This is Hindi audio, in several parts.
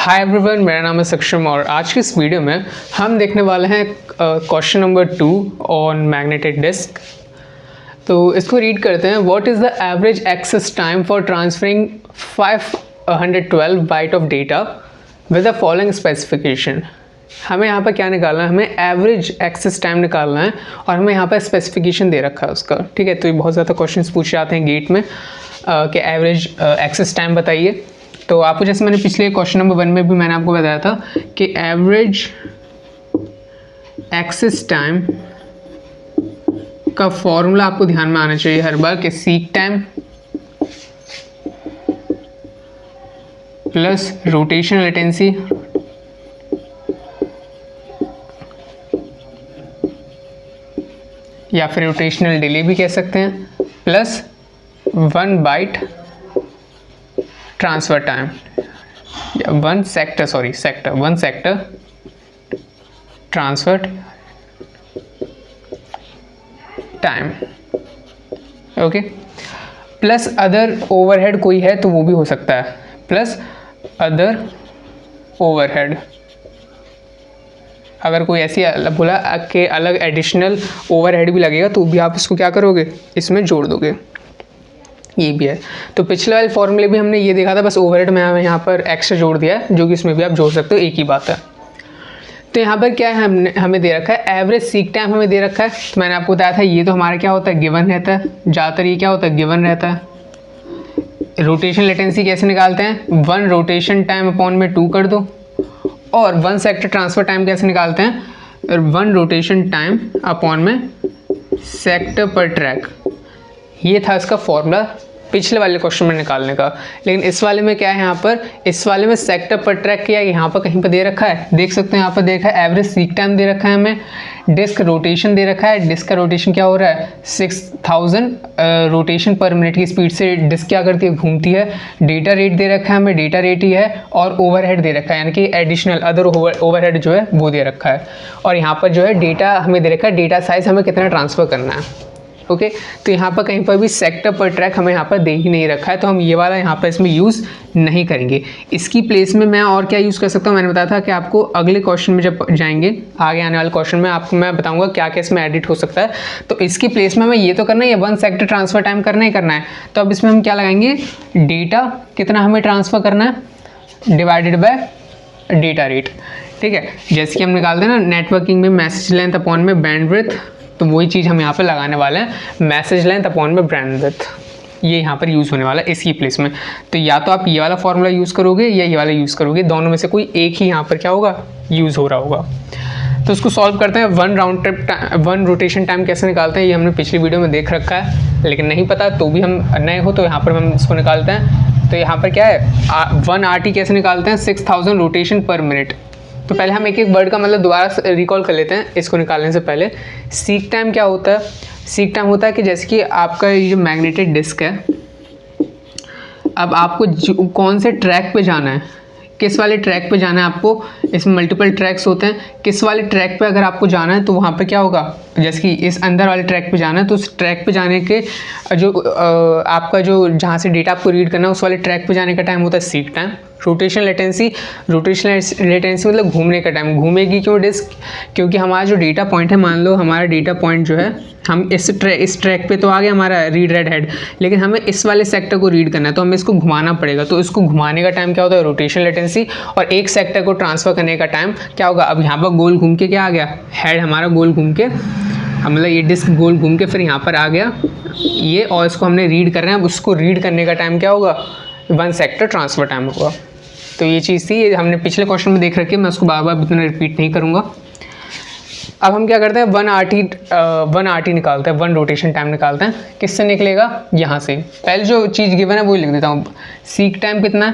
हाय एवरीवन, मेरा नाम है सक्षम और आज की इस वीडियो में हम देखने वाले हैं question number 2 on magnetic disk. तो इसको रीड करते हैं। What is the average access time for transferring 512 byte of data with the following specification. हमें यहाँ पर क्या निकालना है, हमें एवरेज एक्सेस टाइम निकालना है और हमें यहाँ पर स्पेसिफिकेशन दे रखा है उसका। ठीक है, तो ये बहुत ज़्यादा क्वेश्चंस पूछे जाते हैं गेट में कि एवरेज एक्सेस टाइम बताइए। तो आपको जैसे मैंने पिछले क्वेश्चन नंबर 1 में भी मैंने आपको बताया था कि एवरेज एक्सेस टाइम का फॉर्मूला आपको ध्यान में आना चाहिए हर बार कि seek time plus rotation latency या फिर रोटेशनल डिले भी कह सकते हैं plus 1 byte transfer time, one sector transfer time. Okay, plus other overhead कोई है तो वो भी हो सकता है, प्लस अदर ओवरहेड। अगर कोई ऐसी बोला कि अलग एडिशनल ओवरहेड भी लगेगा तो भी आप इसको क्या करोगे, इसमें जोड़ दोगे। ये भी है। तो पिछले वाले फॉर्मूले भी हमने ये देखा था, बस ओवरहेड में हमें यहाँ पर एक्स्ट्रा जोड़ दिया है, जो कि इसमें भी आप जोड़ सकते हो, एक ही बात है। तो यहाँ पर क्या है, हमें दे रखा है एवरेज सीक टाइम हमें दे रखा है। तो मैंने आपको बताया था ये तो हमारा क्या होता है, गिवन रहता है। ज़्यादातर ये क्या होता है, गिवन रहता है। रोटेशन लेटेंसी कैसे निकालते हैं, 1 रोटेशन टाइम अपॉन में 2 कर दो। और 1 सेक्टर ट्रांसफर टाइम कैसे निकालते हैं, 1 रोटेशन टाइम अपॉन में सेक्टर पर ट्रैक। ये था इसका फॉर्मूला पिछले वाले क्वेश्चन में निकालने का। लेकिन इस वाले में क्या है, यहाँ पर इस वाले में सेक्टर पर ट्रैक किया, यहाँ पर कहीं पर दे रखा है, देख सकते हैं यहाँ पर दे रखा है एवरेज सीक टाइम दे रखा है, हमें डिस्क रोटेशन दे रखा है। डिस्क का रोटेशन क्या हो रहा है, 6000 रोटेशन पर मिनट की स्पीड से डिस्क क्या करती है, घूमती है। डेटा रेट दे रखा है हमें, डेटा रेट ही है। और ओवरहेड दे रखा है, यानी कि एडिशनल अदर ओवरहेड जो है वो दे रखा है। और यहाँ पर जो है डेटा हमें दे रखा है, डेटा साइज हमें कितना ट्रांसफ़र करना है। ओके, तो यहाँ पर कहीं पर भी सेक्टर पर ट्रैक हमें यहाँ पर दे ही नहीं रखा है, तो हम ये वाला यहाँ पर इसमें यूज़ नहीं करेंगे। इसकी प्लेस में मैं और क्या यूज़ कर सकता हूँ, मैंने बताया था कि आपको अगले क्वेश्चन में जब जाएंगे, आगे आने वाले क्वेश्चन में आपको मैं बताऊँगा क्या क्या इसमें एडिट हो सकता है। तो इसकी प्लेस में हमें ये तो करना है, 1 सेक्टर ट्रांसफ़र टाइम करना ही करना है। तो अब इसमें हम क्या लगाएंगे, डेटा कितना हमें ट्रांसफ़र करना है डिवाइडेड बाय डेटा रेट। ठीक है, जैसे कि हम निकालते हैं ना नेटवर्किंग में मैसेज लेंथ अपॉन में बैंडविड्थ, तो वही चीज़ हम यहाँ पर लगाने वाले हैं, मैसेज लेंथ अपॉन में बैंडविड्थ। ये यहाँ पर यूज़ होने वाला है इसकी प्लेस में। तो या तो आप ये वाला फॉर्मूला यूज़ करोगे या ये वाला यूज़ करोगे, दोनों में से कोई एक ही यहाँ पर क्या होगा, यूज़ हो रहा होगा। तो उसको सॉल्व करते हैं। 1 रोटेशन टाइम कैसे निकालते हैं, ये हमने पिछली वीडियो में देख रखा है, लेकिन नहीं पता तो भी हम नए हो तो यहाँ पर हम इसको निकालते हैं। तो यहाँ पर क्या है, 1 RT कैसे निकालते हैं, 6000 रोटेशन पर मिनट। तो पहले हम एक एक वर्ड का मतलब दोबारा रिकॉल कर लेते हैं इसको निकालने से पहले। सीक टाइम क्या होता है, सीक टाइम होता है कि जैसे कि आपका ये जो मैग्नेटिक डिस्क है, अब आपको कौन से ट्रैक पे जाना है, किस वाले ट्रैक पे जाना है आपको, इसमें मल्टीपल ट्रैक्स होते हैं, किस वाले ट्रैक पे अगर आपको जाना है तो वहाँ पे क्या होगा, जैसे कि इस अंदर वाले ट्रैक पे जाना है तो उस ट्रैक पे जाने के जो आपका जो जहाँ से डेटा आपको रीड करना है उस वाले ट्रैक पे जाने का टाइम होता है सीक टाइम। रोटेशन लेटेंसी मतलब घूमने का टाइम, घूमेगी क्यों डिस्क, क्योंकि हमारा जो डेटा पॉइंट है, मान लो हमारा डेटा पॉइंट जो है, हम इस ट्रैक पे तो आ गया हमारा रीड रेड हेड, लेकिन हमें इस वाले सेक्टर को रीड करना है तो हमें इसको घुमाना पड़ेगा। तो इसको घुमाने का टाइम क्या होता है, रोटेशन लेटेंसी। और एक सेक्टर को ट्रांसफ़र करने का टाइम क्या होगा, अब यहाँ पर गोल घूम के क्या आ गया, हेड हमारा गोल घूम के, मतलब ये डिस्क गोल घूम के फिर यहाँ पर आ गया ये, और इसको हमने रीड करना है। अब उसको रीड करने का टाइम क्या होगा, 1 सेक्टर ट्रांसफ़र टाइम होगा। तो ये चीज़ थी, ये हमने पिछले क्वेश्चन में देख रखी है, मैं उसको बार बार इतना रिपीट नहीं करूँगा। अब हम क्या करते हैं, 1 RT निकालते हैं, 1 रोटेशन टाइम निकालते हैं। किससे निकलेगा, यहाँ से। पहले जो चीज़ गिवन है वही लिख देता हूँ। सीक टाइम कितना है,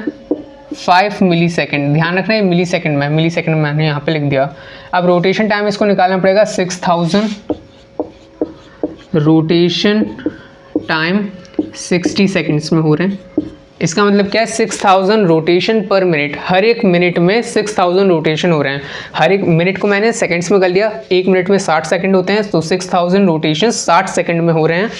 5 मिली सेकेंड, ध्यान रखना है मिली सेकेंड में मैंने यहाँ पे लिख दिया। अब रोटेशन टाइम इसको निकालना पड़ेगा, 6000 रोटेशन टाइम 60 सेकेंड्स में हो रहे हैं, इसका मतलब क्या है, 6000 रोटेशन पर मिनट, हर एक मिनट में 6000 रोटेशन हो रहे हैं। हर एक मिनट को मैंने सेकंड्स में कर लिया, एक मिनट में 60 सेकंड होते हैं, तो 6000 रोटेशन 60 सेकंड में हो रहे हैं।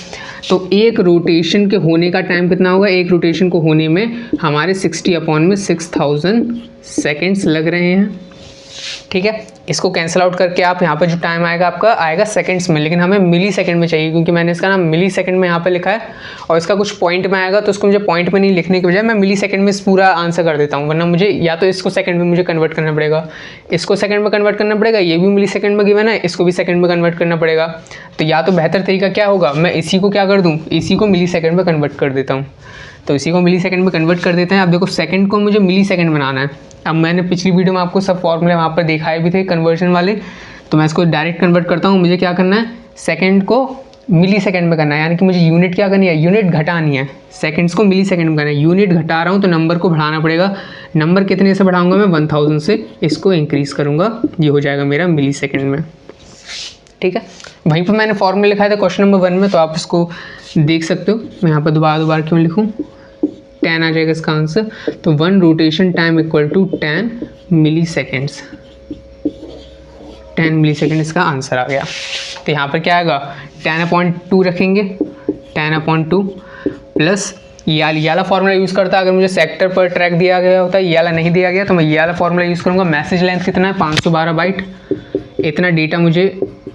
तो एक रोटेशन के होने का टाइम कितना होगा, एक रोटेशन को होने में हमारे 60/6000 सेकेंड्स लग रहे हैं। ठीक है, इसको कैंसिल आउट करके आप यहाँ पर जो टाइम आएगा आपका आएगा सेकंड्स में, लेकिन हमें मिली सेकंड में चाहिए, क्योंकि मैंने इसका नाम मिली सेकंड में यहाँ पर लिखा है और इसका कुछ पॉइंट में आएगा, तो उसको मुझे पॉइंट में नहीं लिखने के बजाय मैं मिली सेकंड में पूरा आंसर कर देता हूँ, वरना मुझे या तो इसको सेकंड में मुझे कन्वर्ट करना पड़ेगा, इसको सेकंड में कन्वर्ट करना पड़ेगा, ये भी मिली सेकंड में गिवन है, इसको भी सेकंड में कन्वर्ट करना पड़ेगा। तो या तो बेहतर तरीका क्या होगा, मैं इसी को क्या कर दूँ, इसी को मिली सेकंड में कन्वर्ट कर देता हूँ। तो इसी को मिली सेकंड में कन्वर्ट कर देते हैं। अब देखो सेकंड को मुझे मिली सेकंड बनाना है। अब मैंने पिछली वीडियो में आपको सब फॉर्मूले वहाँ पर दिखाए भी थे कन्वर्जन वाले, तो मैं इसको डायरेक्ट कन्वर्ट करता हूँ। मुझे क्या करना है, सेकंड को मिली सेकंड में करना है, यानी कि मुझे यूनिट क्या करनी है, यूनिट घटानी है। सेकंड्स को मिली सेकंड में करना है, यूनिट घटा रहा हूँ तो नंबर को बढ़ाना पड़ेगा। नंबर कितने से बढ़ाऊँगा मैं, 1000 से इसको इंक्रीज़ करूँगा, ये हो जाएगा मेरा मिली सेकेंड में। ठीक है, वहीं पर मैंने फॉर्मूला लिखा था क्वेश्चन नंबर 1 में, तो आप इसको देख सकते हो। मैं यहाँ पर दोबारा क्यों लिखूँ, 10 आ जाएगा इसका आंसर। तो 1 rotation time equal to 10 milliseconds, 10 millisecond इसका आंसर आ गया। तो यहाँ पर क्या आएगा, 10/2 रखेंगे, 10/2 प्लस ये वाला फॉर्मूला यूज़ करता। अगर मुझे सेक्टर पर ट्रैक दिया गया होता है, ये वाला नहीं दिया गया, तो मैं ये वाला फॉर्मूला यूज़ करूँगा। मैसेज लेंथ कितना है, 512 बाइट, इतना डेटा मुझे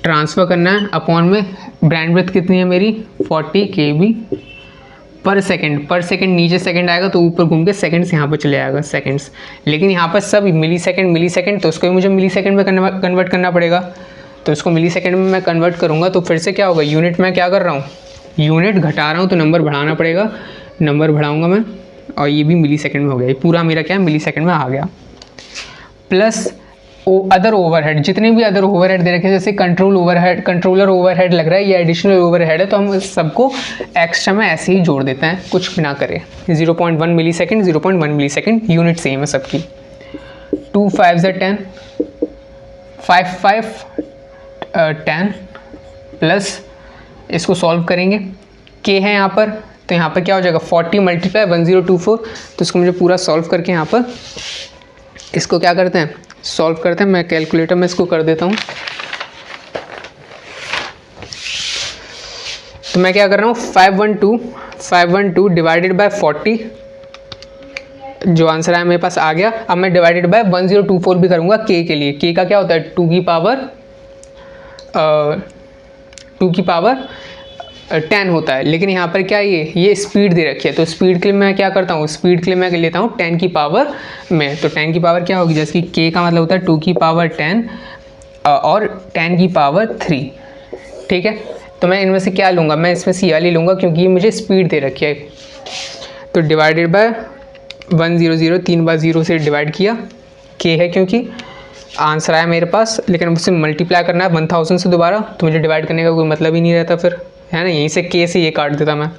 ट्रांसफ़र करना है। अपॉन में बैंडविड्थ कितनी है मेरी, 40 KB पर सेकंड नीचे सेकंड आएगा तो ऊपर घूम के सेकंड्स यहाँ पर चले आएगा सेकंड्स, लेकिन यहाँ पर सब मिली सेकंड, तो उसको भी मुझे मिली सेकंड में कन्वर्ट करना पड़ेगा। तो इसको मिली सेकंड में मैं कन्वर्ट करूँगा तो फिर से क्या होगा, यूनिट में क्या कर रहा हूँ, यूनिट घटा रहा हूँ, तो नंबर बढ़ाना पड़ेगा, नंबर बढ़ाऊँगा मैं, और ये भी मिली सेकेंड में हो गया। ये पूरा मेरा क्या है, मिली सेकेंड में आ गया। प्लस अदर ओवरहेड, जितने भी अदर ओवरहेड दे रखे हैं, जैसे कंट्रोलर ओवरहेड लग रहा है, ये एडिशनल ओवरहेड है, तो हम सबको एक्स्ट्रा में ऐसे ही जोड़ देते हैं, कुछ भी ना करें। 0.1 मिली सेकेंड, 0.1 मिली सेकेंड, यूनिट सेम है सबकी। 2 5 10, 5 5 10 प्लस इसको सॉल्व करेंगे, के है यहाँ पर, तो यहाँ पर क्या हो जाएगा, 40 × 1024, तो इसको मुझे पूरा सॉल्व करके यहाँ पर इसको क्या करते हैं, सॉल्व करते हैं। मैं कैलकुलेटर में इसको कर देता हूँ। तो मैं क्या कर रहा हूँ, 512 डिवाइडेड बाय 40, जो आंसर आया मेरे पास आ गया। अब मैं डिवाइडेड बाय 1024 भी करूँगा के के लिए। के का क्या होता है, 2 की पावर 10 होता है, लेकिन यहाँ पर क्या है, ये स्पीड दे रखी है, तो स्पीड के लिए मैं क्या करता हूँ, स्पीड के लिए मैं लेता हूँ 10 की पावर में। तो 10 की पावर क्या होगी, जैसे कि के का मतलब होता है 2 की पावर 10 और 10 की पावर 3। ठीक है, तो मैं इनमें से क्या लूँगा, मैं इसमें सी वाली लूँगा, क्योंकि ये मुझे स्पीड दे रखी है। तो डिवाइडेड बाय 100, 3 बार 0 से डिवाइड किया, के है क्योंकि आंसर आया मेरे पास, लेकिन मुझसे मल्टीप्लाई करना है 1000 से दोबारा, तो मुझे डिवाइड करने का कोई मतलब ही नहीं रहता फिर, है ना, यहीं से के से ये काट देता मैं।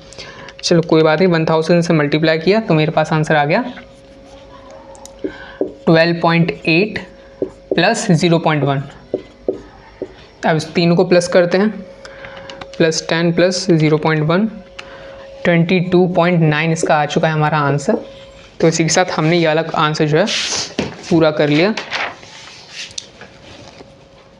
चलो कोई बात नहीं, 1000 से मल्टीप्लाई किया तो मेरे पास आंसर आ गया 12.8 प्लस 0.1। अब इस तीनों को प्लस करते हैं, प्लस 10 प्लस 0.1, 22.9 इसका आ चुका है हमारा आंसर। तो इसी के साथ हमने ये वाला आंसर जो है पूरा कर लिया।